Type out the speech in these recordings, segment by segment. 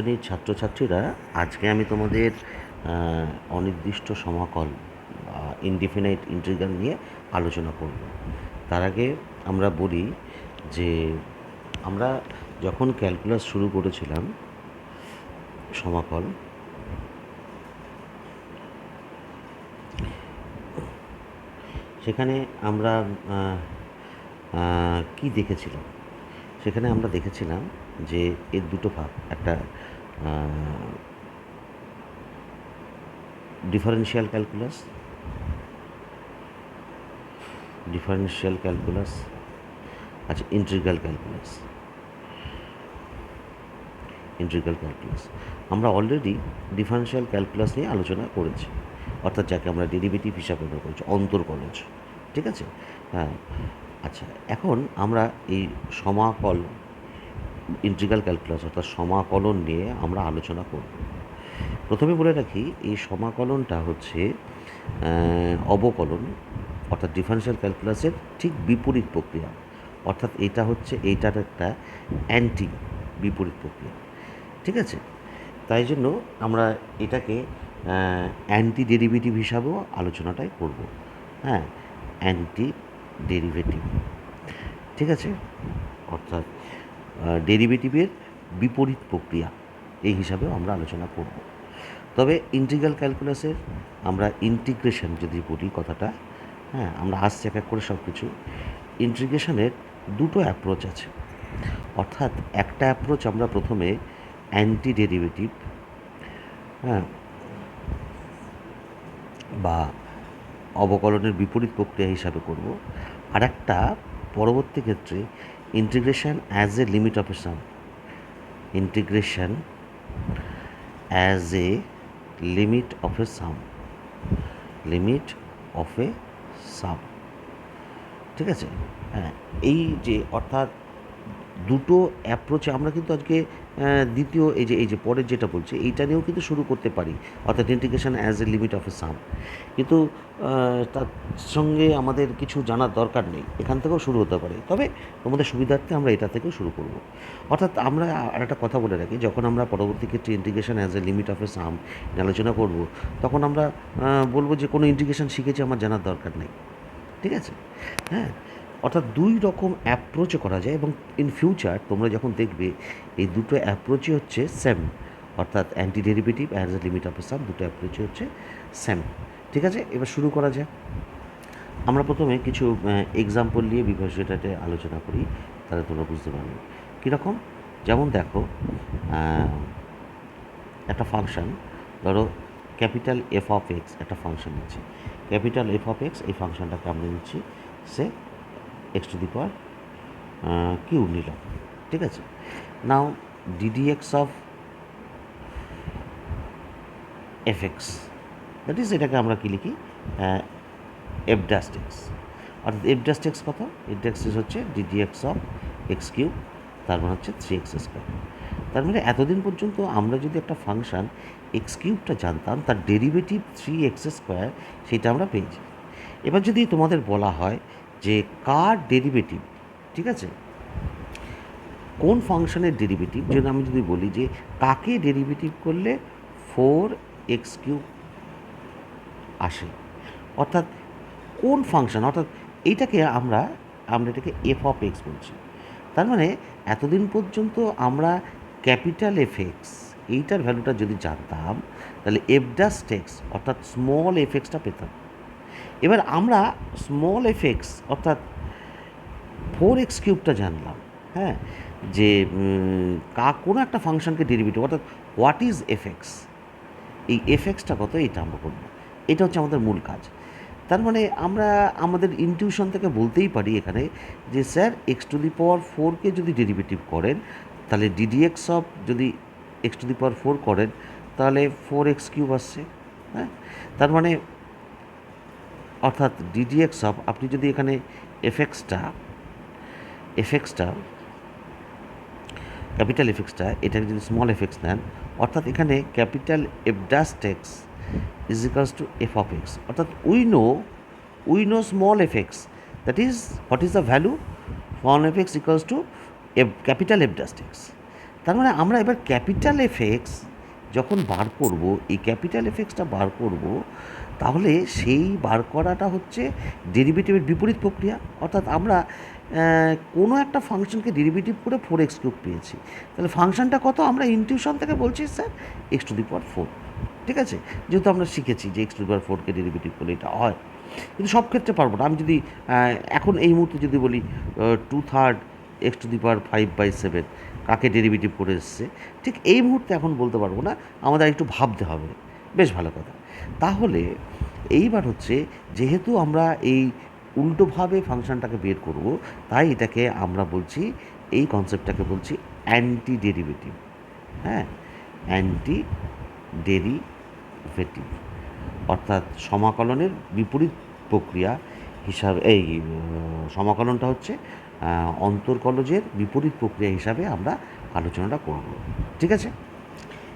শ্রেণীর ছাত্রছাত্রীরা, আজকে আমি তোমাদের অনির্দিষ্ট সমাকল ইনডিফিনাইট ইন্টিগ্রাল নিয়ে আলোচনা করব। তার আগে আমরা বলি যে আমরা যখন ক্যালকুলাস শুরু করেছিলাম সমাকল, সেখানে আমরা কি দেখেছিলাম? সেখানে আমরা দেখেছিলাম যে এর দুটো ভাগ, একটা ডিফারেনশিয়াল ক্যালকুলাস আচ্ছা, ইন্টিগ্রাল ক্যালকুলাস। আমরা অলরেডি ডিফারেনশিয়াল ক্যালকুলাস নিয়ে আলোচনা করেছি, অর্থাৎ যাকে আমরা ডেরিভেটিভ হিসাবে ব্যবহার করছি, অন্তর্কলজ। ঠিক আছে? হ্যাঁ। আচ্ছা, এখন আমরা এই সমাকল ইন্টিগ্রাল ক্যালকুলাস অর্থাৎ সমাকলন নিয়ে আমরা আলোচনা করব। প্রথমে বলে রাখি, এই সমাকলনটা হচ্ছে অবকলন অর্থাৎ ডিফারেনশিয়াল ক্যালকুলাসের ঠিক বিপরীত প্রক্রিয়া, অর্থাৎ এটা হচ্ছে এইটার একটা অ্যান্টি বিপরীত প্রক্রিয়া। ঠিক আছে? তাই জন্য আমরা এটাকে অ্যান্টি ডেরিভেটিভ হিসাবেও আলোচনাটাই করব। হ্যাঁ, অ্যান্টি ডেরিভেটিভ। ঠিক আছে? অর্থাৎ ডেরিভেটিভের বিপরীত প্রক্রিয়া এই হিসাবেও আমরা আলোচনা করব। তবে ইন্টিগ্রাল ক্যালকুলাসের আমরা ইন্টিগ্রেশন যদি বলি কথাটা, হ্যাঁ, আমরা আসছি এক এক করে সব কিছু। ইন্টিগ্রেশনের দুটো অ্যাপ্রোচ আছে, অর্থাৎ একটা অ্যাপ্রোচ আমরা প্রথমে অ্যান্টি ডেরিভেটিভ, হ্যাঁ, বা অবকলনের বিপরীত প্রক্রিয়া হিসাবে করব। আর একটা পরবর্তী ক্ষেত্রে integration as a limit of a sum, integration as a limit of a sum, limit of a sum. ঠিক আছে? হ্যাঁ, এই যে অর্থাৎ দুটো অ্যাপ্রোচে আমরা কিন্তু আজকে দ্বিতীয় এই যে পরের যেটা বলছে এইটা নিয়েও কিন্তু শুরু করতে পারি, অর্থাৎ integration as a limit of a sum. কিন্তু তার সঙ্গে আমাদের কিছু জানার দরকার নেই, এখান থেকেও শুরু হতে পারে, তবে তোমাদের সুবিধার্থে আমরা এটা থেকেও শুরু করব। অর্থাৎ আমরা আর একটা কথা বলে রাখি, যখন আমরা পরবর্তী ক্ষেত্রে integration as a limit of a sum আলোচনা করব, তখন আমরা বলবো যে কোনো ইন্টিগ্রেশন শিখেছি, আমার জানার দরকার নেই। ঠিক আছে? হ্যাঁ, অর্থাৎ দুই রকম অ্যাপ্রোচে করা যায়, এবং ইন ফিউচার তোমরা যখন দেখবে এই দুটো অ্যাপ্রোচই হচ্ছে সেম, অর্থাৎ anti derivative as a limit of a sum, দুটো অ্যাপ্রোচই হচ্ছে সেম। ঠিক আছে? এবার শুরু করা যায়। আমরা প্রথমে কিছু এক্সাম্পল নিয়ে বিষয়টাতে আলোচনা করি, তাহলে তোমরা বুঝতে পারবে কীরকম। যেমন দেখো, একটা ফাংশন, ধরো ক্যাপিটাল এফ অফ এক্স একটা ফাংশন আছে। ক্যাপিটাল এফ অফ এক্স, এই ফাংশনটাকে আমরা নিচ্ছি say X to the power Q নিলাম। ঠিক আছে? Now D D X of F X, that is, এটাকে আমরা কী লিখি, এফ ডাস্ট এক্স। অর্থাৎ এফ ডাস্ট এক্স কত? এফ ডাস্ট এক্স হচ্ছে ডিডিএক্স অফ এক্স কিউব, তার মানে হচ্ছে 3x স্কোয়ার। তার মানে এতদিন পর্যন্ত আমরা যদি একটা ফাংশান এক্স কিউবটা জানতাম, তার ডেরিভেটিভ 3x স্কোয়ার, সেটা আমরা পেয়েছি। এবার যদি তোমাদের বলা হয় যে কার ডেরিভেটিভ, ঠিক আছে, কোন ফাংশনের ডেরিভেটিভ, যেন আমি যদি বলি যে কাকে ডেরিভেটিভ করলে 4x³ আসে, অর্থাৎ কোন ফাংশন, অর্থাৎ এইটাকে আমরা এটাকে এফ অফ এক্স বলছি। তার মানে এতদিন পর্যন্ত আমরা ক্যাপিটাল এফ এক্স এইটার ভ্যালুটা যদি জানতাম, তাহলে এফ ডাস্ট এক্স অর্থাৎ স্মল এফ এক্সটা পেতাম। এবার আমরা স্মল এফ এক্স অর্থাৎ 4x³ জানলাম, হ্যাঁ, যে কোনো একটা ফাংশনকে ডেরিভেটিভ, অর্থাৎ হোয়াট ইজ এফ এক্স, এই এফ এক্সটা কত, এটা আমরা করবো। এটা হচ্ছে আমাদের মূল কাজ। তার মানে আমরা আমাদের ইনটিউশন থেকে বলতেই পারি এখানে যে স্যার এক্স টু দি পাওয়ার 4কে যদি ডেরিভেটিভ করেন, তাহলে ডিডিএক্স অফ যদি এক্স টু দি পাওয়ার 4 করেন, তাহলে 4x³ আসছে। হ্যাঁ, তার মানে অর্থাৎ ডিডিএক্স অফ, আপনি যদি এখানে এফ এক্সটা ক্যাপিটাল এফ এক্সটা, এটাকে যদি স্মল এফ এক্স নেন, অর্থাৎ এখানে capital F dash X is equals to F of X, অর্থাৎ we know small F X, that is what is the value, small F X equals to capital F dash X. তার মানে আমরা এবার capital effects যখন বার করব, এই capital এফেক্টসটা বার করব, তাহলে সেই বার করাটা হচ্ছে ডেরিভেটিভের বিপরীত প্রক্রিয়া। অর্থাৎ আমরা কোনো একটা ফাংশনকে ডেরিভেটিভ করে 4x³ পেয়েছি, তাহলে ফাংশনটা কত আমরা ইনটিউশন থেকে বলছি স্যার x⁴, ঠিক আছে, যেহেতু আমরা শিখেছি যে x⁴কে ডেরিভেটিভ করলে এটা হয়। কিন্তু সব ক্ষেত্রে পারবো না। আমি যদি এখন এই মুহূর্তে যদি বলি 2/3 x⁵/7 কাকে ডেরিভেটিভ করে এসছে, ঠিক এই মুহূর্তে এখন বলতে পারবো না, আমাদের একটু ভাবতে হবে। বেশ ভালো কথা। তাহলে এইবার হচ্ছে, যেহেতু আমরা এই উল্টোভাবে ফাংশনটাকে বের করব, তাই এটাকে আমরা বলছি, এই কনসেপ্টটাকে বলছি অ্যান্টি ডেরিভেটিভ। হ্যাঁ, অ্যান্টি ডেরিভেটিভ অর্থাৎ সমাকলনের বিপরীত প্রক্রিয়া হিসাবে এই সমাকলনটা হচ্ছে অন্তর্কলজের বিপরীত প্রক্রিয়া হিসাবে আমরা আলোচনাটা করব। ঠিক আছে,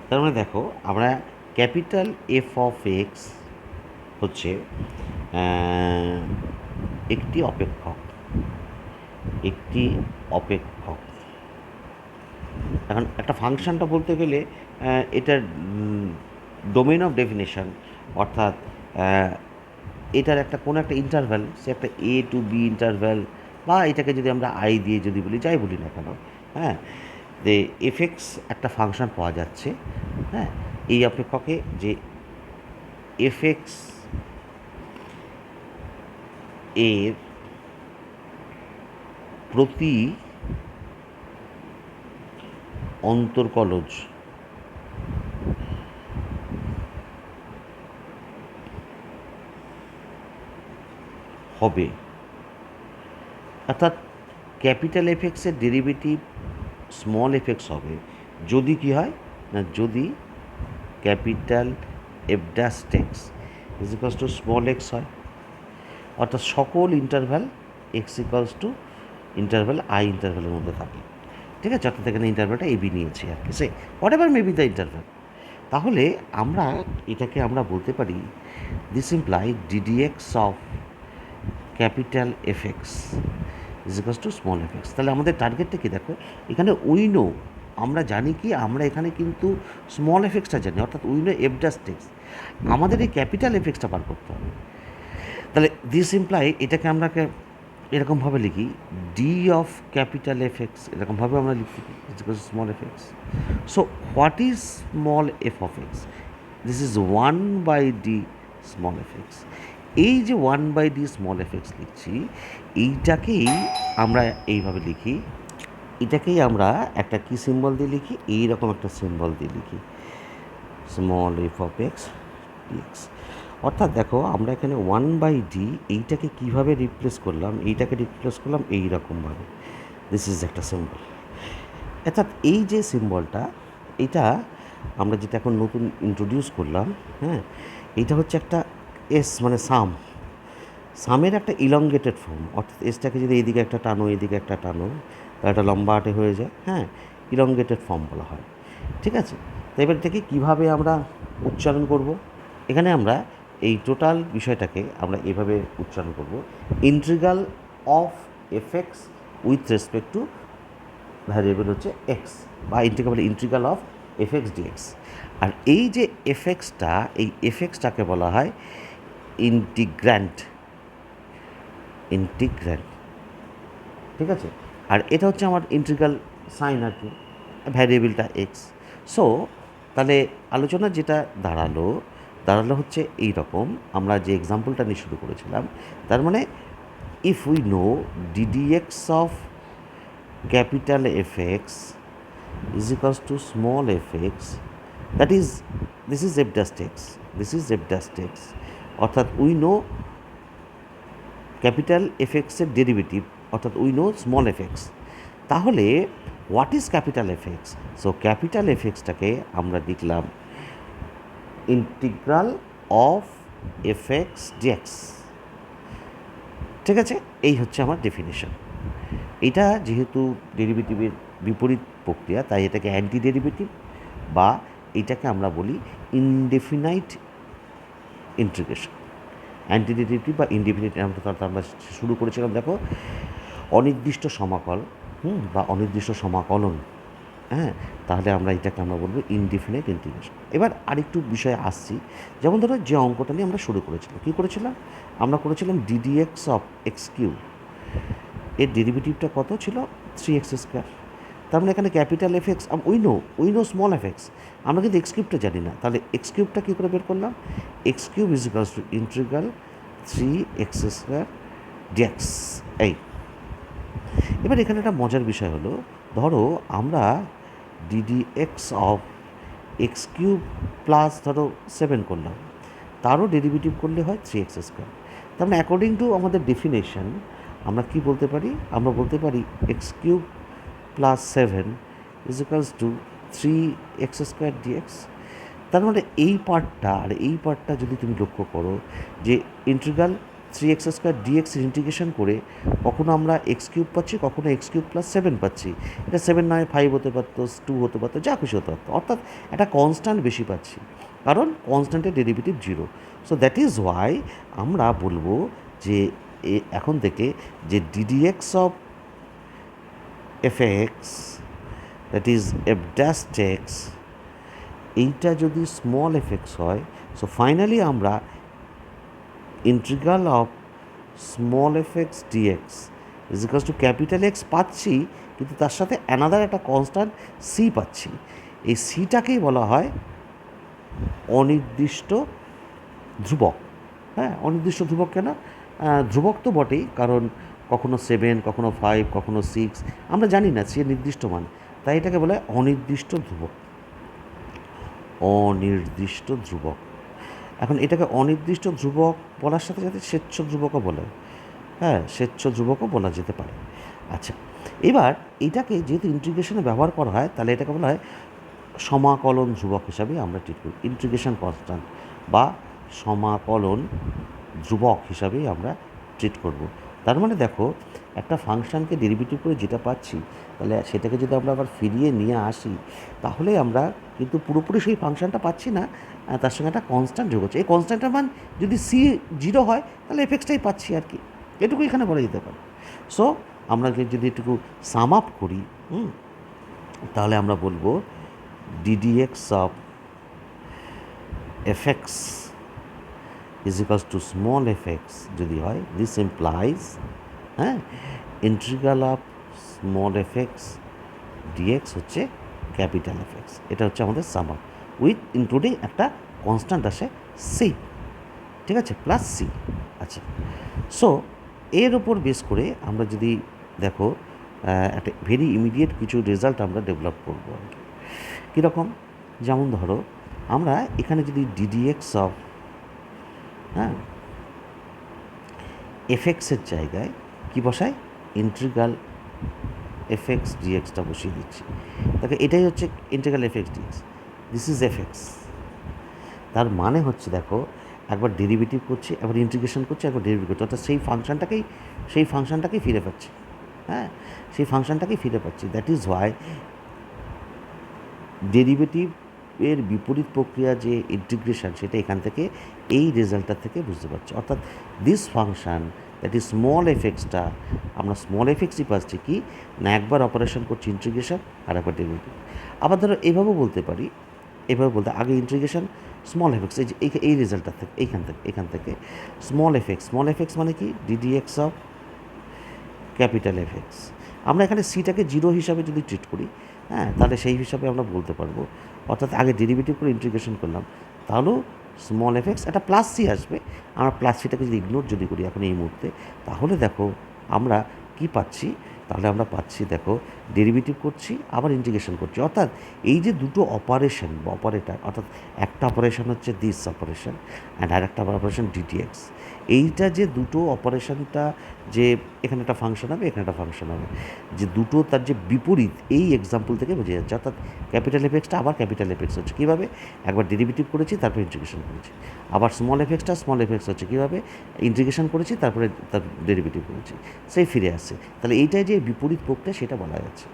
তার মানে দেখো, আমরা ক্যাপিটাল f(x) হচ্ছে একটি অপেক্ষক। এখন একটা ফাংশনটা বলতে গেলে এটার ডোমেন অফ ডেফিনেশন, অর্থাৎ এটার একটা কোনো একটা ইন্টারভ্যাল, সে একটা a to b ইন্টারভ্যাল, বা এটাকে যদি আমরা i দিয়ে যদি বলি, যাই বলি না কেন, হ্যাঁ, যে f(x) একটা ফাংশন পাওয়া যাচ্ছে। হ্যাঁ, এই অপেক্ষকে যে f(x) এর প্রতি অন্তর্কলজ হবে, অর্থাৎ ক্যাপিটাল f(x)-এর ডেরিভেটিভ স্মল f(x) হবে যদি কি হয় না, যদি ক্যাপিটাল f'(x) স্মল x হয়, অর্থাৎ সকল ইন্টারভ্যাল x ইন্টারভ্যাল i ইন্টারভ্যালের মধ্যে থাকে। ঠিক আছে, অর্থাৎ এখানে ইন্টারভ্যালটা ab নিয়েছি আর কি, say what ever may be the interval. তাহলে আমরা এটাকে আমরা বলতে পারি, this imply ddx of capital f(x) small f(x). তাহলে আমাদের টার্গেটটা কি দেখো, এখানে উই নো, আমরা জানি কি, আমরা এখানে কিন্তু স্মল f(x)টা জানি, অর্থাৎ উই নো f'(x), আমাদের এই ক্যাপিটাল f(x)টা বার করতে হবে। তাহলে দিস ইমপ্লাই, এটাকে আমরা এরকমভাবে লিখি, ডি অফ ক্যাপিটাল f(x), এরকমভাবে আমরা লিখতে পারি small f(x). So what is small f(x)? This is 1/d small f(x). এই যে 1/d স্মল f(x) লিখছি, এইটাকেই আমরা এইভাবে লিখি, এটাকেই আমরা একটা কি সিম্বল দিয়ে লিখি, এইরকম একটা সিম্বল দিয়ে লিখি, স্মল f(x) dx। অর্থাৎ দেখো, আমরা এখানে 1/d এইটাকে কীভাবে রিপ্লেস করলাম, এইটাকে রিপ্লেস করলাম এইরকমভাবে, দিস ইজ একটা সিম্বল। অর্থাৎ এই যে সিম্বলটা, এটা আমরা যেটা এখন নতুন ইন্ট্রোডিউস করলাম, হ্যাঁ, এইটা হচ্ছে একটা এস, মানে সামের একটা ইলংগেটেড ফর্ম। অর্থাৎ এসটাকে যদি এইদিকে একটা টানো, এইদিকে একটা টানো, তাহলে একটা লম্বা আটে হয়ে যায়, হ্যাঁ, ইলংগেটেড ফর্ম বলা হয়। ঠিক আছে, তো এবার এটাকে কীভাবে আমরা উচ্চারণ করব, এখানে আমরা এই টোটাল বিষয়টাকে আমরা এভাবে উচ্চারণ করব, integral of f(x) with respect to variable হচ্ছে x, বা ইন্টিগ্রাল অফ f(x) dx। আর এই যে f(x)টা, এই f(x)টাকে বলা হয় ইন্টিগ্র্যান্ট। ঠিক আছে, আর এটা হচ্ছে আমার ইন্টিগ্রাল সাইন আর কি, ভ্যারিয়েবলটা x। সো তাহলে আলোচনা যেটা দাঁড়ালো হচ্ছে এই রকম, আমরা যে এক্সাম্পলটা নিয়ে শুরু করেছিলাম, তার মানে if we know ddx of capital f(x) is equals to small f(x), that is this is f'(x), অর্থাৎ উই নো ক্যাপিটাল f(x)-এর ডেরিভেটিভ, অর্থাৎ উই নো স্মল f(x). তাহলে what is capital f(x)? So capital f(x)টাকে আমরা লিখলাম integral of f(x) dx। ঠিক আছে, এই হচ্ছে আমার ডেফিনেশন। এটা যেহেতু ডেরিভেটিভের বিপরীত প্রক্রিয়া, তাই এটাকে অ্যান্টি ডেরিভেটিভ, বা এটাকে আমরা বলি ইনডেফিনাইট ইন্টিগ্রেশন। অ্যান্টি ডেরিভেটিভ বা ইনডেফিনিট, আমরা শুরু করেছিলাম দেখো, অনির্দিষ্ট সমাকল বা অনির্দিষ্ট সমাকলন, হ্যাঁ, তাহলে আমরা এটাকে আমরা বলবো ইনডিফিনিট ইন্টিগ্রেশন। এবার আরেকটু বিষয়ে আসছি, যেমন ধরো যে অঙ্কটা নিয়ে আমরা শুরু করেছিলাম, কী করেছিলাম আমরা করেছিলাম ডিডিএক্স অফ এক্স কিউ, এর ডেরিভেটিভটা কত ছিল 3x²। তার মানে এখানে capital F x we know small F x, আমরা কিন্তু এক্স কিউবটা জানি না, তাহলে এক্স কিউবটা কী করে বের করলাম, x cube is equals to integral 3x² dx. এই এবার এখানে একটা মজার বিষয় হলো, ধরো আমরা d dx of x cube plus ধরো 7 করলাম, তারও ডেরিভেটিভ করলে হয় 3x²। তার মানে অ্যাকর্ডিং টু আমাদের ডেফিনেশন আমরা কি বলতে পারি, আমরা বলতে পারি x cube plus 7 is equals to 3x² dx. তার মানে এই পার্টটা আর এই পার্টটা যদি তুমি লক্ষ্য করো, যে ইন্টিগ্রাল 3x² ডিএক্স ইন্টিগ্রেশন করে কখনো আমরা এক্স কিউব পাচ্ছি, কখনো এক্স কিউব প্লাস 7 পাচ্ছি। এটা 7 নয় 5 হতে পারতো, 2 হতে পারতো, যা খুশি হতে পারতো, অর্থাৎ একটা কনস্ট্যান্ট বেশি পাচ্ছি, কারণ কনস্ট্যান্টের derivative 0। So that is why আমরা বলবো যে এখন থেকে যে D D X of F X that is F dash X, এইটা যদি স্মল এফ এক্স হয়, সো ফাইনালি আমরা integral of small F x D X is equals to capital X পাচ্ছি, কিন্তু তার সাথে অ্যানাদার একটা কনস্ট্যান্ট সি পাচ্ছি। এই সিটাকেই বলা হয় অনির্দিষ্ট ধ্রুবক। হ্যাঁ, অনির্দিষ্ট ধ্রুবক কেন? ধ্রুবক তো বটেই, কারণ কখনো 7, কখনো 5, কখনো 6, আমরা জানি না সে নির্দিষ্ট মান, তাই এটাকে বলা হয় অনির্দিষ্ট ধ্রুবক। অনির্দিষ্ট ধ্রুবক। এখন এটাকে অনির্দিষ্ট ধ্রুবক বলার সাথে সাথে স্বেচ্ছ ধ্রুবকও বলে, হ্যাঁ, স্বেচ্ছ ধ্রুবকও বলা যেতে পারে। আচ্ছা, এবার এটাকে যেহেতু ইন্টিগ্রেশনে ব্যবহার করা হয়, তাহলে এটাকে বলা হয় সমাকলন ধ্রুবক হিসাবে আমরা ট্রিট করি, ইন্টিগ্রেশন কনস্ট্যান্ট বা সমাকলন ধ্রুবক হিসাবেই আমরা ট্রিট করব। তার মানে দেখো, একটা ফাংশানকে ডেরিভেটিভ করে যেটা পাচ্ছি, তাহলে সেটাকে যদি আমরা আবার ফিরিয়ে নিয়ে আসি, তাহলে আমরা কিন্তু পুরোপুরি সেই ফাংশানটা পাচ্ছি না, তার সঙ্গে একটা কনস্ট্যান্ট যোগ হচ্ছে। এই কনস্ট্যান্টের মান যদি সি 0 হয়, তাহলে এফেক্সটাই পাচ্ছি আর কি, এটুকু এখানে বলা যেতে পারে। সো আমরা যদি এটুকু সাম আপ করি, তাহলে আমরা বলবো d dx of F x is equals to small F x যদি হয়, দিস ইমপ্লাইজ, হ্যাঁ, integral of small F x dx হচ্ছে ক্যাপিটাল এফ এক্স। এটা হচ্ছে আমাদের সাম আপ, উইথ ইনক্লুডিং একটা কনস্ট্যান্ট আসে সি, ঠিক আছে, প্লাস সি। আচ্ছা, সো এর ওপর বেস করে আমরা যদি দেখো একটা ভেরি ইমিডিয়েট কিছু রেজাল্ট আমরা ডেভেলপ করবো আর কি। কীরকম? যেমন ধরো আমরা এখানে যদি ডিডিএক্স অফ, হ্যাঁ, এফএক্সের জায়গায় কী বসাই, ইন্টিগ্রাল এফ এক্স ডিএক্সটা বসিয়ে দিচ্ছি। দেখো এটাই হচ্ছে integral f x dx, this is f x. তার মানে হচ্ছে দেখো, একবার ডেরিভেটিভ করছি, একবার ইন্টিগ্রেশন করছি, একবার ডেরিভেটিভ করছি, অর্থাৎ সেই ফাংশনটাকেই ফিরে পাচ্ছি, হ্যাঁ, সেই ফাংশনটাকেই ফিরে পাচ্ছি। দ্যাট ইজ ওয়াই ডেরিভেটিভের বিপরীত প্রক্রিয়া যে ইন্টিগ্রেশন, সেটা এখান থেকে এই রেজাল্টটা থেকে বুঝতে পারছি। অর্থাৎ this function that is small F extra, আমরা স্মল এফ এক্সই পাচ্ছি কি না, একবার অপারেশন করছি ইন্টিগ্রেশন, আর একবার ডেরিভেটিভ। আবার ধরো এভাবেও বলতে পারি, এভাবে বলতে আগে ইন্টিগ্রেশন স্মল এফ এক্স, এই রেজাল্টটা থেকে এখান থেকে স্মল এফ এক্স মানে কি, ddx of capital F x. আমরা এখানে সিটাকে 0 হিসাবে যদি ট্রিট করি, হ্যাঁ, তাহলে সেই হিসাবে আমরা বলতে পারবো, অর্থাৎ আগে ডেরিভেটিভ করে ইন্টিগ্রেশন করলাম, তাহলেও স্মল এফ এক্স একটা প্লাস সি আসবে। আমরা প্লাস সিটাকে যদি ইগনোর যদি করি এখন এই মুহূর্তে, তাহলে দেখো আমরা কি পাচ্ছি, তাহলে আমরা পাচ্ছি দেখো ডেরিভেটিভ করছি আবার ইন্টিগ্রেশন করছি, অর্থাৎ এই যে দুটো অপারেশন বা অপারেটার, অর্থাৎ একটা অপারেশন হচ্ছে দিস অপারেশন অ্যান্ড আর একটা অপারেশন ডিটিএক্স, এইটা যে দুটো অপারেশনটা, যে এখানে একটা ফাংশন হবে, এখানে একটা ফাংশন হবে, যে দুটো তার যে বিপরীত, এই এক্সাম্পল থেকে বোঝা যাচ্ছে। অর্থাৎ ক্যাপিটাল এফ এক্সটা আবার ক্যাপিটাল এফ এক্স হচ্ছে কীভাবে, একবার ডেরিভেটিভ করেছি তারপরে ইন্টিগ্রেশন করেছি, আবার small F extra small F x হচ্ছে কীভাবে, ইন্টিগ্রেশন করেছি তারপরে তার ডেরিভেটিভ করেছি, সেই ফিরে আসছে। তাহলে এইটাই যে বিপরীত প্রক্রিয়া সেটা বলা যাচ্ছে।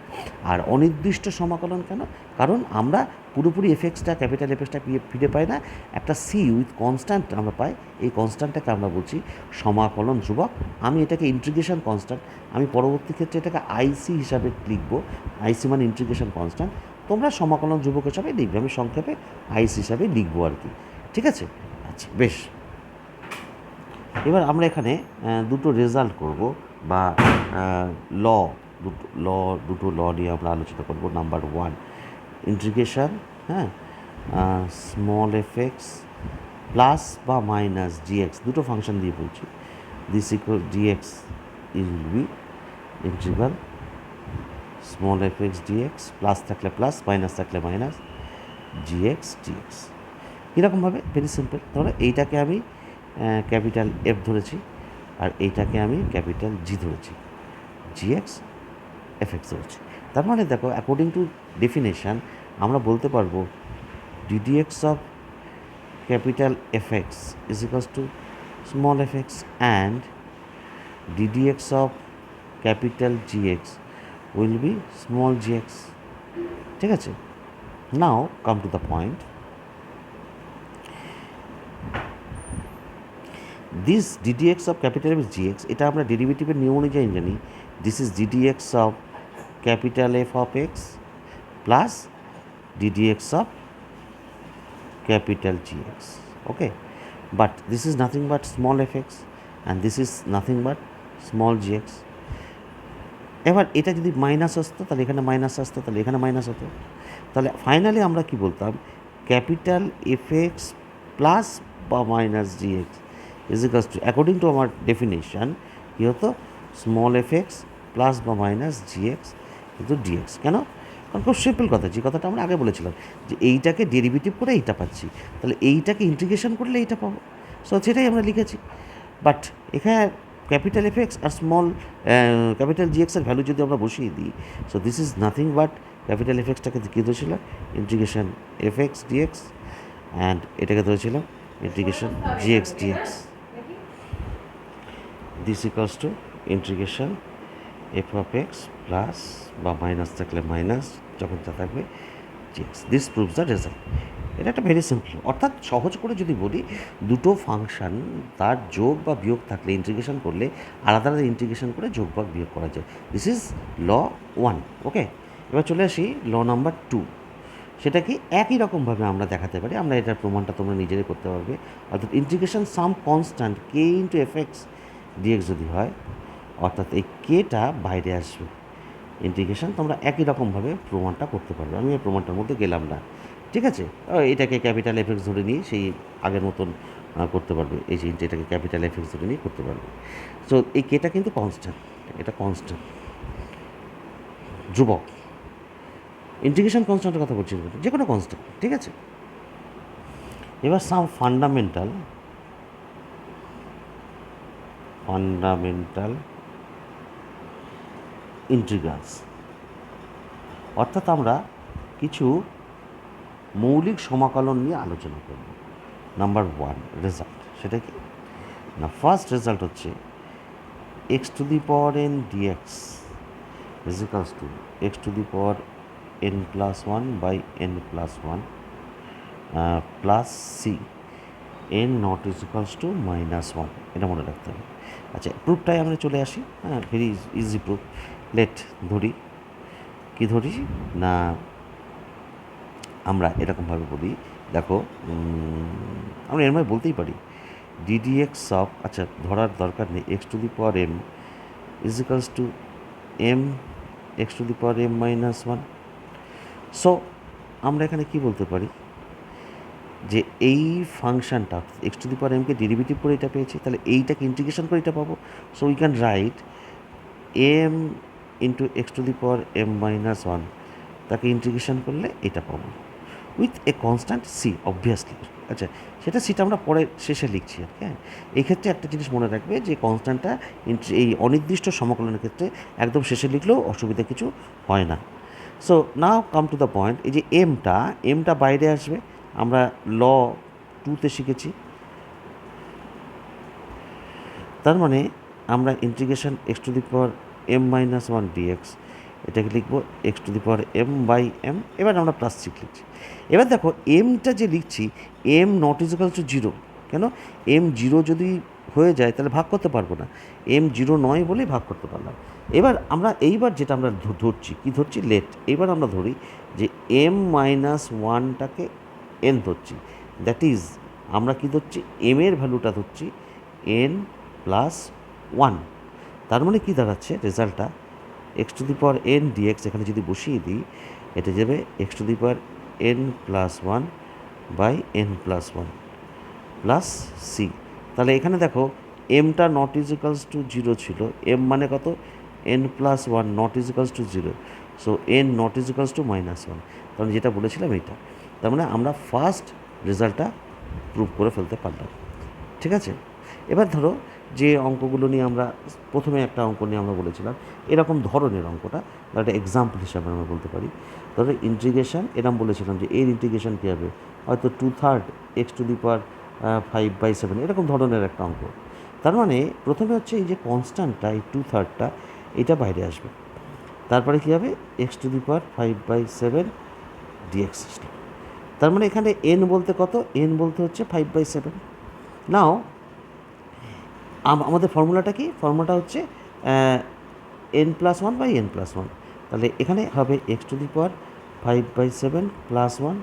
আর অনির্দিষ্ট সমাকলন কেন, কারণ আমরা পুরোপুরি এফেক্সটা ক্যাপিটাল এফেক্সটা ফিরে পাই না, একটা সি উইথ কনস্ট্যান্ট আমরা পাই। এই কনস্ট্যান্টটাকে আমরা বলছি সমাকলন ধ্রুবক। আমি এটাকে ইন্টিগ্রেশন কনস্ট্যান্ট, আমি পরবর্তী ক্ষেত্রে এটাকে আইসি হিসাবে লিখবো। আইসি মানে ইন্টিগ্রেশন কনস্ট্যান্ট, তোমরা সমাকলন ধ্রুবক হিসাবে লিখবে, আমি সংক্ষেপে আইসি হিসাবে লিখবো আর কি। ঠিক আছে, আচ্ছা বেশ। এবার আমরা এখানে দুটো রেজাল্ট করব বা ল দুটো ল নিয়ে আমরা আলোচনা করব। নাম্বার 1 ইন্টিগ্রেশন, হ্যাঁ, স্মল এফেক্স প্লাস বা মাইনাস জিএক্স, দুটো ফাংশন দিয়ে বলছি। This equal dx will be integral small f x dx, plus থাকলে প্লাস, মাইনাস থাকলে মাইনাস, জিএক্স ডিএক্স। কীরকমভাবে? Very simple. ধরো এইটাকে আমি ক্যাপিটাল এফ ধরেছি, আর এইটাকে আমি ক্যাপিটাল জি ধরেছি, জিএক্স এফএক্স ধরেছি। তার মানে দেখো, অ্যাকর্ডিং টু ডেফিনেশান আমরা বলতে পারবো D D X of capital F X is equals to small F X and D D X of capital G X will be small G X. ঠিক আছে, now come to the point. This D D X of capital F G X, এটা আমরা ডেরিভেটিভের নিয়ম অনুযায়ী জানি। This is D D X of capital F of X plus D D X of capital G X. Okay, but this is nothing but small F X and this is nothing but small GX. এবার এটা যদি minus আসতো তাহলে এখানে মাইনাস আসতো, তাহলে এখানে minus হতো। তাহলে ফাইনালি আমরা কি বলতাম? ক্যাপিটাল এফ এক্স প্লাস বা minus GX is equals two, according to আমার ডেফিনেশান, কী হতো? স্মল এফ এক্স প্লাস বা মাইনাস জিএক্স কিন্তু ডিএক্স। কেন? কারণ খুব সিম্পল কথা, যে কথাটা আমরা আগে বলেছিলাম, যে এইটাকে ডেরিভেটিভ করে এইটা পাচ্ছি, তাহলে এইটাকে ইন্টিগ্রেশন করলে এইটা পাবো। সো সেটাই আমরা লিখেছি। বাট এখানে ক্যাপিটাল এফ এক্স আর স্মল ক্যাপিটাল জিএক্সের ভ্যালু যদি আমরা বসিয়ে দিই, so this is nothing but capital F এক্সটাকে কী ধরেছিলাম? Integration F x D X, and এটাকে ধরেছিলাম integration G X D X. This equals to integration F of X plus বা মাইনাস থাকলে মাইনাস, যখন যা থাকবে G X. This proves the result. এটা একটা ভেরি সিম্পল। অর্থাৎ সহজ করে যদি বলি, দুটো ফাংশন তার যোগ বা বিয়োগ থাকলে ইন্টিগ্রেশন করলে আলাদা আলাদা ইন্টিগ্রেশন করে যোগ বা বিয়োগ করা যায়। This is law 1। ওকে, এবার চলে আসি ল নাম্বার 2। সেটা কি? একই রকমভাবে আমরা দেখাতে পারি। আমরা এটার প্রমাণটা তোমরা নিজেরাই করতে পারবে। অর্থাৎ ইন্টিগ্রেশন সাম কনস্ট্যান্ট কে ইন্টু এফ এক্স ডিএক্স যদি হয়, অর্থাৎ এই কেটা বাইরে আসবে। ইন্টিগ্রেশন তোমরা একই রকমভাবে প্রমাণটা করতে পারবে। আমি এই প্রমাণটার মধ্যে গেলাম না। ঠিক আছে, এটাকে ক্যাপিটাল এফ এক্স ধরে নিয়ে সেই আগের মতন করতে পারবে। এই যে এটাকে ক্যাপিটাল এফ এক্স ধরে নিয়ে করতে পারবে। সো এই কেটা কিন্তু কনস্ট্যান্ট, এটা কনস্ট্যান্ট ধ্রুবক। ইন্টিগ্রেশন কনস্ট্যান্টের কথা বলছি, যে কোনো কনস্ট্যান্ট। ঠিক আছে, এবার সাম ফান্ডামেন্টাল ইন্টিগ্রালস, অর্থাৎ আমরা কিছু মৌলিক সমাকলন নিয়ে আলোচনা করব। নাম্বার 1 রেজাল্ট, সেটা কি না? ফার্স্ট রেজাল্ট হচ্ছে x to the power n dx is equals to x to the power n plus 1 by n plus 1 plus c n not is equals to minus 1। এটা মনে রাখতে হবে। আচ্ছা, প্রুফটাই আমরা চলে আসি। হ্যাঁ, ভেরি ইজি প্রুফ। লেট ধরি, কী ধরি না, আমরা এরকমভাবে বলি, দেখো আমরা এরমভাবে বলতেই পারি ডিডিএক্স অফ, আচ্ছা ধরার দরকার নেই, X to the power M is equals to M X to the power M minus 1। So আমরা এখানে কি বলতে পারি, যে এই ফাংশানটা এক্স টু দি পাওয়ার এমকে ডেরিভেটিভ করে এটা পেয়েছি, তাহলে এইটাকে ইন্টিগ্রেশন করে এটা পাবো। So we can write M into X to the power M minus 1, তাকে ইন্টিগ্রেশন করলে এটা পাবো with a constant C obviously. আচ্ছা, সেটা সিটা আমরা পরে শেষে লিখছি আর কি। হ্যাঁ, এই ক্ষেত্রে একটা জিনিস মনে রাখবে, যে কনস্ট্যান্টটা এই অনির্দিষ্ট সমাকলনের ক্ষেত্রে একদম শেষে লিখলেও অসুবিধা কিছু হয় না। So now come to the point. এই যে এমটা বাইরে আসবে, আমরা ল 2তে শিখেছি। তার মানে আমরা integration x to the power M minus 1 dx এটাকে লিখবো x to the power m by m. এবার আমরা প্লাস সি লিখছি। এবার দেখো এমটা যে লিখছি, m not equal to zero. কেন? এম জিরো যদি হয়ে যায় তাহলে ভাগ করতে পারবো না, এম জিরো নয় বলেই ভাগ করতে পারলাম। এবার আমরা যেটা আমরা ধরছি, কি ধরছি? লেট। এবার আমরা ধরি যে এম মাইনাস ওয়ানটাকে এন ধরছি, দ্যাট ইজ আমরা কি ধরছি? এম এর ভ্যালুটা ধরছি এন প্লাস ওয়ান। তার মানে কি দাঁড়াচ্ছে রেজাল্টটা? X to the power n dx এখানে যদি বসিয়ে দিই, এটা যাবে x to the power n plus one by n plus one plus c. তাহলে এখানে দেখো এমটা নট ইজিক্যালস টু জিরো ছিল, এম মানে কত? N plus one not equals to zero, so n not equals to minus one. তাহলে যেটা বলেছিলাম এইটা, তার মানে আমরা ফার্স্ট রেজাল্টটা প্রুভ করে ফেলতে পারলাম। ঠিক আছে? এবার ধরো যে অঙ্কগুলো নিয়ে আমরা প্রথমে একটা অঙ্ক নিয়ে আমরা বলেছিলাম এরকম ধরনের অঙ্কটা, একটা এক্সাম্পল হিসাবে আমরা বলতে পারি। ধরো ইন্টিগ্রেশন, এরকম বলেছিলাম যে এর ইন্টিগ্রেশন কী হবে, হয়তো 2/3 এক্স টু দি পাওয়ার 5/7, এরকম ধরনের একটা অঙ্ক। তার মানে প্রথমে হচ্ছে এই যে কনস্ট্যান্টটা, এই 2/3টা, এটা বাইরে আসবে। তারপরে কী হবে? X to the power 5/7 dx. তার মানে এখানে এন বলতে কত? এন বলতে হচ্ছে 5/7। নাও আমাদের ফর্মুলাটা কি? ফর্মুলাটা হচ্ছে n plus one by n plus one. তাহলে এখানে হবে x to the power 5/7 plus one,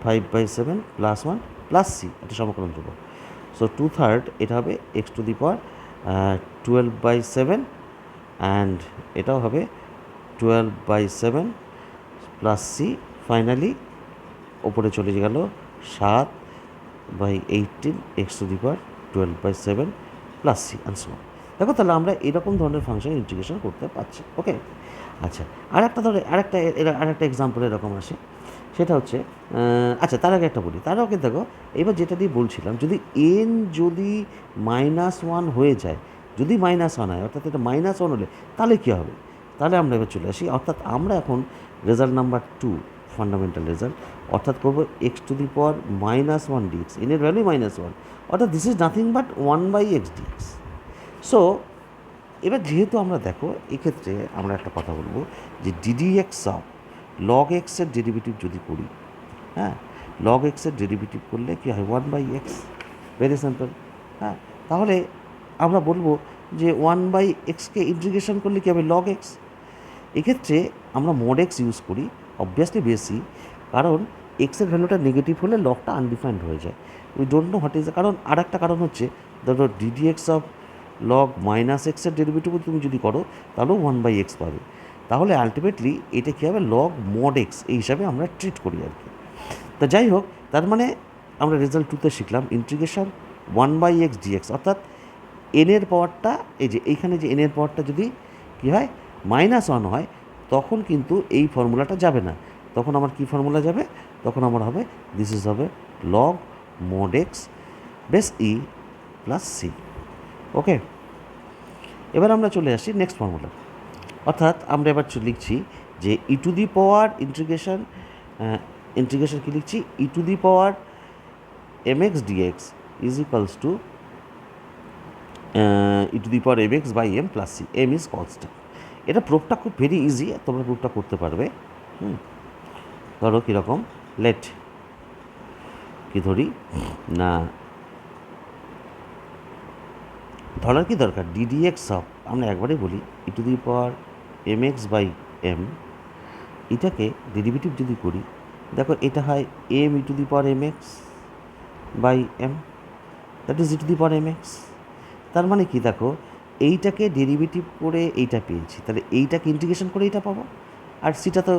5/7 plus one plus c, এটা সমকলন ধ্রুবক। সো 2/3 এটা হবে x to the power 12/7, and এটাও হবে 12/7 প্লাস সি। ফাইনালি ওপরে চলে গেল 7/18 x to the power 12/7 plus C and so on. দেখো তাহলে আমরা এরকম ধরনের ফাংশন ইন্টিগ্রেশন করতে পারছি। ওকে, আচ্ছা, আরেকটা এক্সাম্পল এরকম আসে, সেটা হচ্ছে আচ্ছা তার আগে একটা বলি, তার আগে দেখো এবার যেটা দিয়ে বলছিলাম, যদি এন যদি -1 হয়ে যায়, যদি -1 হয়, অর্থাৎ এটা -1 হলে তাহলে কী হবে? তাহলে আমরা এবার চলে আসি, অর্থাৎ আমরা এখন রেজাল্ট নাম্বার 2, ফান্ডামেন্টাল রেজাল্ট, অর্থাৎ করবো x to the power -1 dx, এনের ভ্যালু -1, অর্থাৎ this is nothing but 1/x dx. So এবার যেহেতু আমরা দেখো এক্ষেত্রে আমরা একটা কথা বলবো যে ডিডিএক্স অফ লগ এক্সের ডেরিভেটিভ যদি করি, হ্যাঁ, লগ এক্সের ডেরিভেটিভ করলে কী হয়? 1/x, very simple. হ্যাঁ, তাহলে আমরা বলবো যে 1/xকে ইন্টিগ্রেশন করলে কী হবে? Log x. এক্ষেত্রে আমরা mod x ইউজ করি, অবভিয়াসলি বেশি, কারণ এক্সের ভ্যালুটা নেগেটিভ হলে লগটা আনডিফাইন্ড হয়ে যায়। We don't know what is the কারণ। আর একটা কারণ হচ্ছে ধরো ডিডিএক্স অফ লগ -xের ডেরিভেটিভ তুমি যদি করো তাহলেও 1/x পাবে। তাহলে আলটিমেটলি এটা কী হবে? লগ mod x এই হিসাবে আমরা ট্রিট করি আর কি। তা যাই হোক, তার মানে আমরা রেজাল্ট 2তে শিখলাম ইন্টিগ্রেশন 1/x ডিএক্স, অর্থাৎ এনের পাওয়ারটা, এই যে এইখানে যে এনের পাওয়ারটা যদি কী হয়? -1 হয়, তখন কিন্তু এই ফর্মুলাটা যাবে না। তখন আমার কী ফর্মুলা যাবে? তখন আমার হবে দিস ইজ হবে log mod x base E plus C. ওকে, এবার আমরা চলে আসি নেক্সট ফর্মুলা, অর্থাৎ আমরা এবার লিখছি যে ই টু দি পাওয়ার ইন্টিগ্রেশন কী লিখছি? E to the power mx dx is equals to E to the power mx by m plus C, m is constant. এটা প্রুফটা খুব ভেরি ইজি, তোমরা প্রুফটা করতে পারবে। ধরো কীরকম, লেট কি ধরি না, ধরার কি দরকার? ডিডিএক্স অফ, আমরা একবারে বলি E to the power mx by m, এটাকে ডেরিভেটিভ যদি করি, দেখো এটা হয় m E to the power mx by m, that is E to the power mx। তার মানে কি? দেখো এইটাকে ডেরিভেটিভ করে এইটা পেয়েছি, তাহলে এইটাকে ইন্টিগ্রেশন করে এইটা পাবো, আর সিটা তো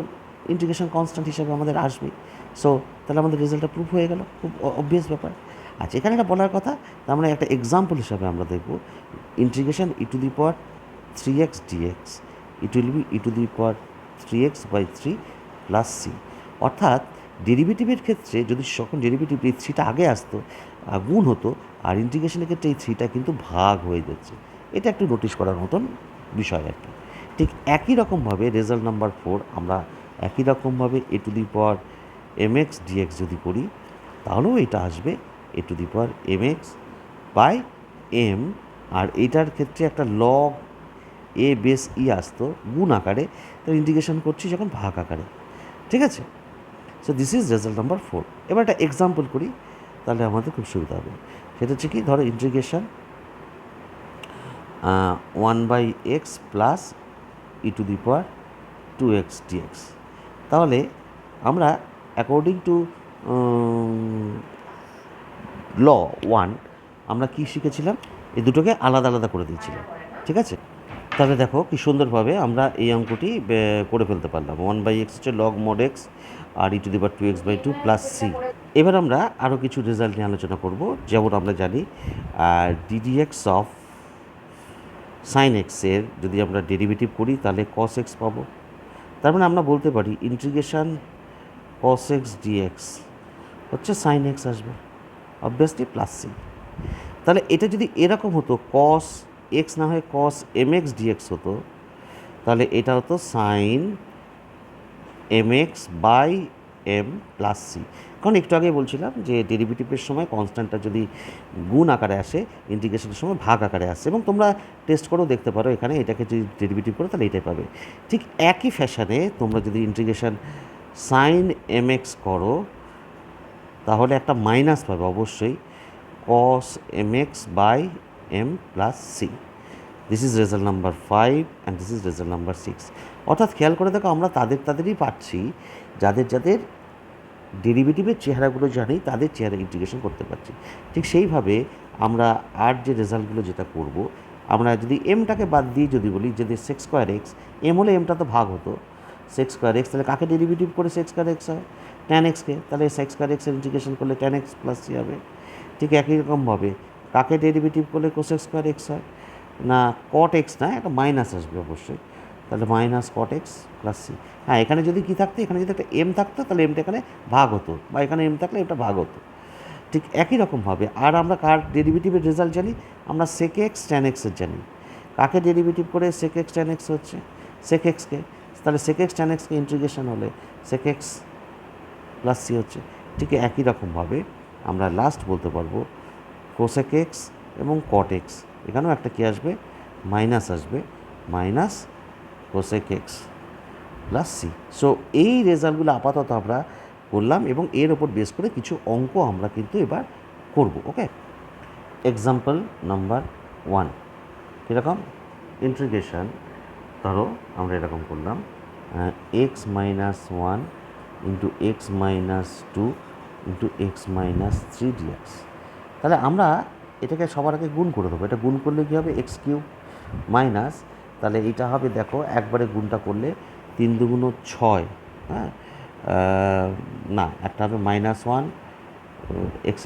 ইন্টিগ্রেশন কনস্ট্যান্ট হিসাবে আমাদের আসবে। সো তাহলে আমাদের রেজাল্টটা প্রুফ হয়ে গেল, খুব অবভিয়াস ব্যাপার। আচ্ছা, এখানে একটা বলার কথা, তার মানে একটা এক্সাম্পল হিসাবে আমরা দেখব integration e to the power 3x dx, it will be e to the power 3x by 3 plus c. অর্থাৎ ডেরিভেটিভের ক্ষেত্রে যদি যখন ডেরিভেটিভ এই 3টা আগে আসতো গুণ হতো, আর ইন্টিগ্রেশনের ক্ষেত্রে এই 3টা কিন্তু ভাগ হয়ে যাচ্ছে। এটা একটু নোটিশ করার মতন বিষয় আর কি। ঠিক একই রকমভাবে রেজাল্ট নাম্বার 4 আমরা একই রকমভাবে A to the power mx dx যদি করি, তাহলেও এটা আসবে A to the power mx by m, আর এটার ক্ষেত্রে একটা লগ এ বেস ই আসতো গুণ আকারে, তার ইন্টিগ্রেশন করছি যখন ভাগ আকারে, ঠিক আছে? So this is result number 4। এবার একটা এক্সাম্পল করি, তাহলে আমাদের খুব সুবিধা হবে। সেটা হচ্ছে কি, ধরো integration 1/x plus e⁻²x dx। তাহলে আমরা অ্যাকর্ডিং টু ল 1 আমরা কি শিখেছিলাম, এই দুটোকে আলাদা আলাদা করে দিয়েছিলাম, ঠিক আছে? তাহলে দেখো কি সুন্দরভাবে আমরা এই অঙ্কটি করে ফেলতে পারলাম। 1/x হচ্ছে লগ mod x আর e⁻²x/2 প্লাস সি। এবার আমরা আরও কিছু রেজাল্ট নিয়ে আলোচনা করব। যেমন আমরা জানি ddx অফ সাইন এক্সের যদি আমরা ডেরিভেটিভ করি তাহলে cos x পাবো। তার মানে আমরা বলতে পারি ইন্টিগ্রেশন cos x dx হচ্ছে সাইন এক্স আসবে, অবভিয়াসলি প্লাস সি। তাহলে এটা যদি এরকম হতো cos x না হয়ে cos mx dx হতো, তাহলে এটা হতো sine mx by m plus c. কারণ একটু আগে বলছিলাম যে ডেরিভেটিভের সময় কনস্ট্যান্টটা যদি গুণ আকারে আসে, ইন্টিগ্রেশনের সময় ভাগ আকারে আসে, এবং তোমরা টেস্ট করেও দেখতে পারো এখানে এটাকে যদি ডেরিভেটিভ করো তাহলে এটাই পাবে। ঠিক একই ফ্যাশনে তোমরা যদি ইন্টিগ্রেশন সাইন mx করো তাহলে একটা মাইনাস পাবে অবশ্যই cos mx by m plus c. This is result number 5 and this is result number 6। অর্থাৎ খেয়াল করে দেখো আমরা তাদেরই পাচ্ছি যাদের ডেরিভেটিভের চেহারাগুলো জানি, তাদের চেহারা ইন্টিগ্রেশন করতে পারছি। ঠিক সেইভাবে আমরা আর যে রেজাল্টগুলো যেটা করব, আমরা যদি এমটাকে বাদ দিয়ে যদি বলি যদি sec²x, এম হলে এমটা তো ভাগ হতো sec²x, তাহলে কাকে ডেরিভেটিভ করে sec²x হয়? tan x-কে। তাহলে sec²x এর ইন্টিগ্রেশন করলে tan x প্লাস সি হবে। ঠিক একই রকমভাবে কাকে ডেরিভেটিভ করলে cosec²x হয়? না cot x না, একটা মাইনাস আসবে অবশ্যই, তাহলে minus cot x plus c. হ্যাঁ, এখানে যদি কী থাকতো, এখানে যদি একটা এম থাকতো তাহলে এমটা এখানে ভাগ হতো, বা এখানে এম থাকলে এটা ভাগ হতো। ঠিক একই রকমভাবে আর আমরা কার ডেরিভেটিভের রেজাল্ট জানি, আমরা sec x tan x এর জানি। কাকে ডেরিভেটিভ করে sec x tan x হচ্ছে? sec x-কে। তাহলে sec x tan x-কে ইন্টিগ্রেশন হলে sec x প্লাস সি হচ্ছে। ঠিক একই রকমভাবে আমরা লাস্ট বলতে পারবো cosec x এবং cot x, এখানেও একটা কী আসবে, মাইনাস আসবে, minus cosec x plus C. So এই রেজাল্টগুলো আপাতত আমরা করলাম এবং এর ওপর বেস করে কিছু অঙ্ক আমরা কিন্তু এবার করব। ওকে, এক্সাম্পল নাম্বার 1 কীরকম, ইন্টিগ্রেশন ধরো আমরা এরকম করলাম x-1 into x-2 into x-3 dx। তাহলে আমরা এটাকে সবার আগে গুণ করে দেবো। এটা গুণ করলে কী হবে, x³ মাইনাস, তাহলে এটা হবে দেখো একবারে গুণটা করলে 3 দুগুণ 6, হ্যাঁ, না একটা হবে -1 x²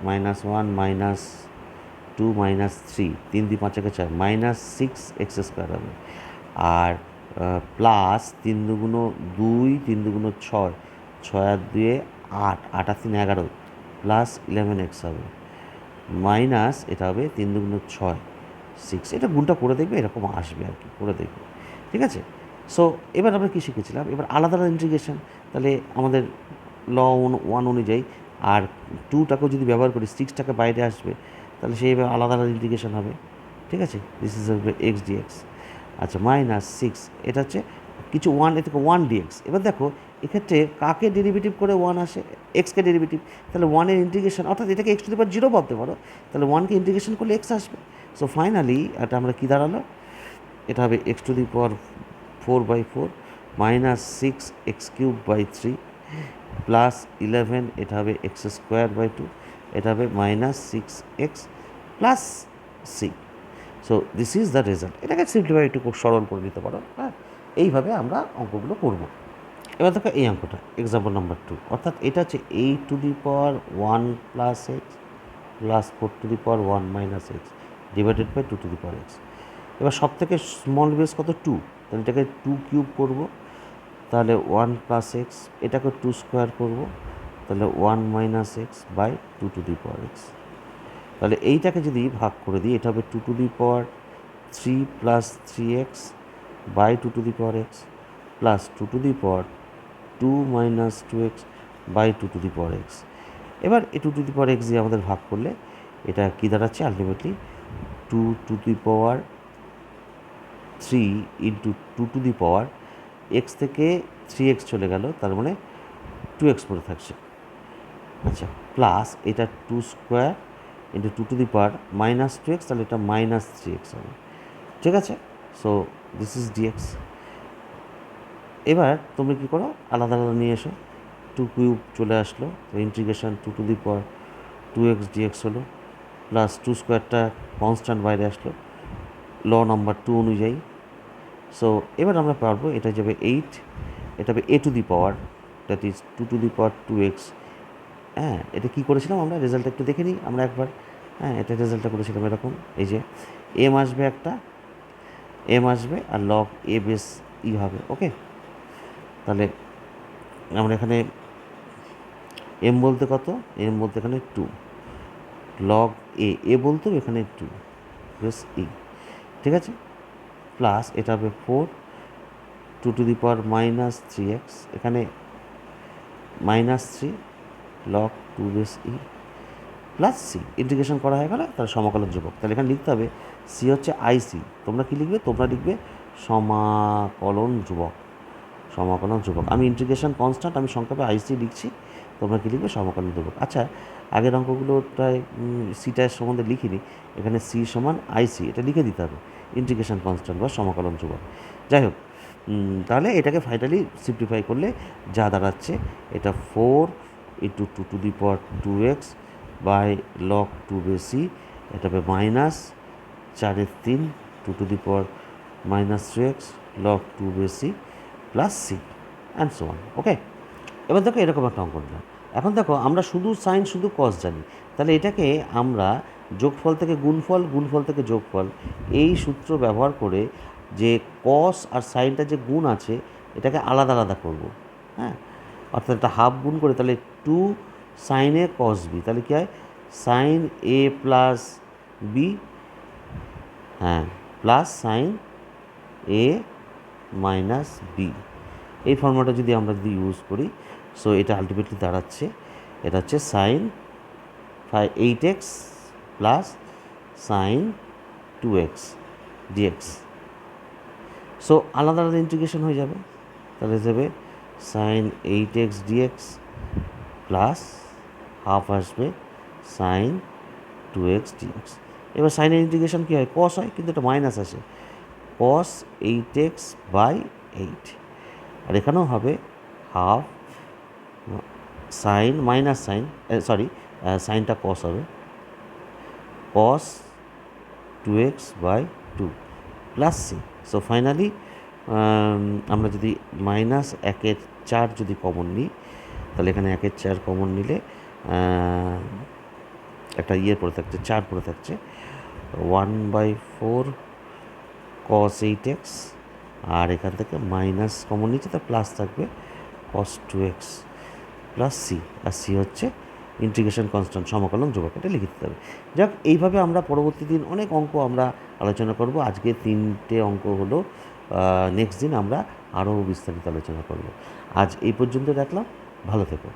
-1 -2 -3, 3 2 5 4 -6 x² হবে, আর প্লাস 3 দুগুণ 2 3 দুগুণ 6, 6 আর 2 8, 8 আর 3 11 প্লাস 11x হবে, মাইনাস এটা হবে 3 দুগুণ 6 6। এটা গুণটা করে দেখবে, এরকম আসবে আর কি, করে দেখবে, ঠিক আছে? সো এবার আমরা কী শিখেছিলাম, এবার আলাদা আলাদা ইন্টিগ্রেশন। তাহলে আমাদের ল 1 অনুযায়ী আর 2টাকেও যদি ব্যবহার করি 6টাকে বাইরে আসবে, তাহলে সেইভাবে আলাদা আলাদা ইন্টিগ্রেশন হবে, ঠিক আছে? This is x dx. আচ্ছা, -6 এটা হচ্ছে কিছু 1, এ থেকে 1 dx। এবার দেখো এক্ষেত্রে কাকে ডেরিভেটিভ করে 1 আসে, এক্সকে ডেরিভেটিভ, তাহলে 1-এর ইন্টিগ্রেশন, অর্থাৎ এটাকে x⁻0 ভাবতে পারো, তাহলে 1কে ইন্টিগ্রেশন করলে x আসবে। সো ফাইনালি এটা আমরা কী দাঁড়ালো, এটা হবে x⁴/4 -6 x³/3 প্লাস 11, এটা হবে x²/2, এটা হবে -6x plus C. So this is the result. এটাকে সিম্পলিফাই একটু সরল করে নিতে পারো। হ্যাঁ, এইভাবে আমরা অঙ্কগুলো করব। এবার দেখো এই অঙ্কটা এক্সাম্পল নাম্বার 2, অর্থাৎ এটা হচ্ছে 8⁴1 + x plus 4⁴1 - x divided by 2⁴x। এবার সব থেকে স্মল বেস কত, 2, তাহলে এটাকে 2³ করবো, তাহলে 1 + x, এটাকে 2² করবো, তাহলে 1 - x বাই 2⁴x। তাহলে এইটাকে যদি ভাগ করে দিই, এটা হবে 2⁴3 + 3x by 2⁴x plus 2⁴2 - 2x by 2⁴x। এবার এই 2⁴x দিয়ে আমাদের ভাগ করলে এটা কী দাঁড়াচ্ছে, ultimately 2⁴ three into two to the power x থেকে থ্রি এক্স চলে গেল, তার মানে টু এক্স পড়ে থাকছে। আচ্ছা, প্লাস এটা two square into two to the power minus two x, তাহলে এটা মাইনাস থ্রি এক্স হবে। ঠিক আছে, সো দিস ইজ ডিএক্স। এবার তুমি কী করো, আলাদা আলাদা নিয়ে এসো। টু কিউব চলে আসলো, তো integration two to the power two x D X হলো, প্লাস টু স্কোয়ারটা কনস্ট্যান্ট বাইরে আসলো ল নাম্বার টু অনুযায়ী। সো এবার আমরা পারবো, এটা যাবে এইট, এটা হবে A to the power, that is two to the power two X. হ্যাঁ, এটা কী করেছিলাম আমরা, রেজাল্টটা একটু দেখে নিই আমরা একবার। হ্যাঁ, এটা রেজাল্টটা করেছিলাম এরকম, এই যে এম আসবে একটা, এম আসবে আর লগ এ বেস ই হবে। ওকে, তাহলে আমরা এখানে এম বলতে কত, এম বলতে এখানে টু, লগ এ বলতেও এখানে টু বেস ই। ঠিক আছে, প্লাস এটা হবে four two to the power minus three X, এখানে minus three log to base E plus C. Integration করা হয়ে গেল, তার সমাকলন ধ্রুবক। তাহলে এখানে লিখতে হবে সি হচ্ছে আইসি। তোমরা কী লিখবে, তোমরা লিখবে সমাকলন ধ্রুবক, সমাকলন ধ্রুবক। আমি ইন্টিগ্রেশন কনস্ট্যান্ট, আমি সংক্ষেপে আইসি লিখছি, তোমরা কী লিখবে, সমাকলন ধ্রুবক। আচ্ছা, আগের অঙ্কগুলোটায় সিটার সম্বন্ধে লিখিনি, এখানে সি সমান আইসি এটা লিখে দিতে হবে, ইন্টিগ্রেশন কনস্ট্যান্ট বা সমাকলন ধ্রুবক। যাই হোক, তাহলে এটাকে ফাইনালি সিম্পলিফাই করলে যা দাঁড়াচ্ছে, এটা four into two to the power two X by log to base E, এটা হবে মাইনাস চারের তিন two to the power minus three X log to base E plus C and so on. Okay, এবার দেখো এরকম একটা অঙ্ক নিলাম। এখন দেখো আমরা শুধু সাইন শুধু কস জানি, তাহলে এটাকে আমরা যোগফল থেকে গুণফল, গুণফল থেকে যোগফল, এই সূত্র ব্যবহার করে যে কস আর সাইনটা যে গুণ আছে এটাকে আলাদা আলাদা করব। হ্যাঁ, অর্থাৎ এটা হাফ গুণ করে, তাহলে টু সাইন এ কস বি, তাহলে কী হয়, সাইন এ প্লাস বি, হ্যাঁ, প্লাস সাইন এ মাইনাস বি। এই ফর্মুলাটা যদি আমরা ইউজ করি, সো এটা আলটিমেটলি দাঁড়াচ্ছে, এটা হচ্ছে sine eight x plus sine two x dx. So আলাদা আলাদা ইন্টিগ্রেশন হয়ে যাবে, তাহলে যাবে sine eight x dx plus half আসবে সাইন টু এক্স ডিএক্স। এবার সাইনের ইন্টিগ্রেশন কী হয়, কস হয়, কিন্তু এটা মাইনাস আসে, cos eight X by eight. আর এখানেও হবে half sine minus sine, sorry সাইনটা কস হবে, cos two X by two plus C. So finally আমরা যদি মাইনাস একের চার যদি কমন নিই, তাহলে এখানে একের চার কমন নিলে একটা পড়ে থাকছে, চার পড়ে থাকছে, one by four cos eight X, আর এখান থেকে মাইনাস কমন নিচ্ছে, তার প্লাস থাকবে cos two X plus C, আর সি হচ্ছে ইন্টিগ্রেশন কনস্ট্যান্ট, সমাকলন ধ্রুবক, এটা লিখে দিতে হবে। যাক, এইভাবে আমরা পরবর্তী দিন অনেক অঙ্ক আমরা আলোচনা করব। আজকে 3টে অঙ্ক হলো, নেক্সট দিন আমরা আরও বিস্তারিত আলোচনা করব। আজ এই পর্যন্ত রাখলাম, ভালো থেকো।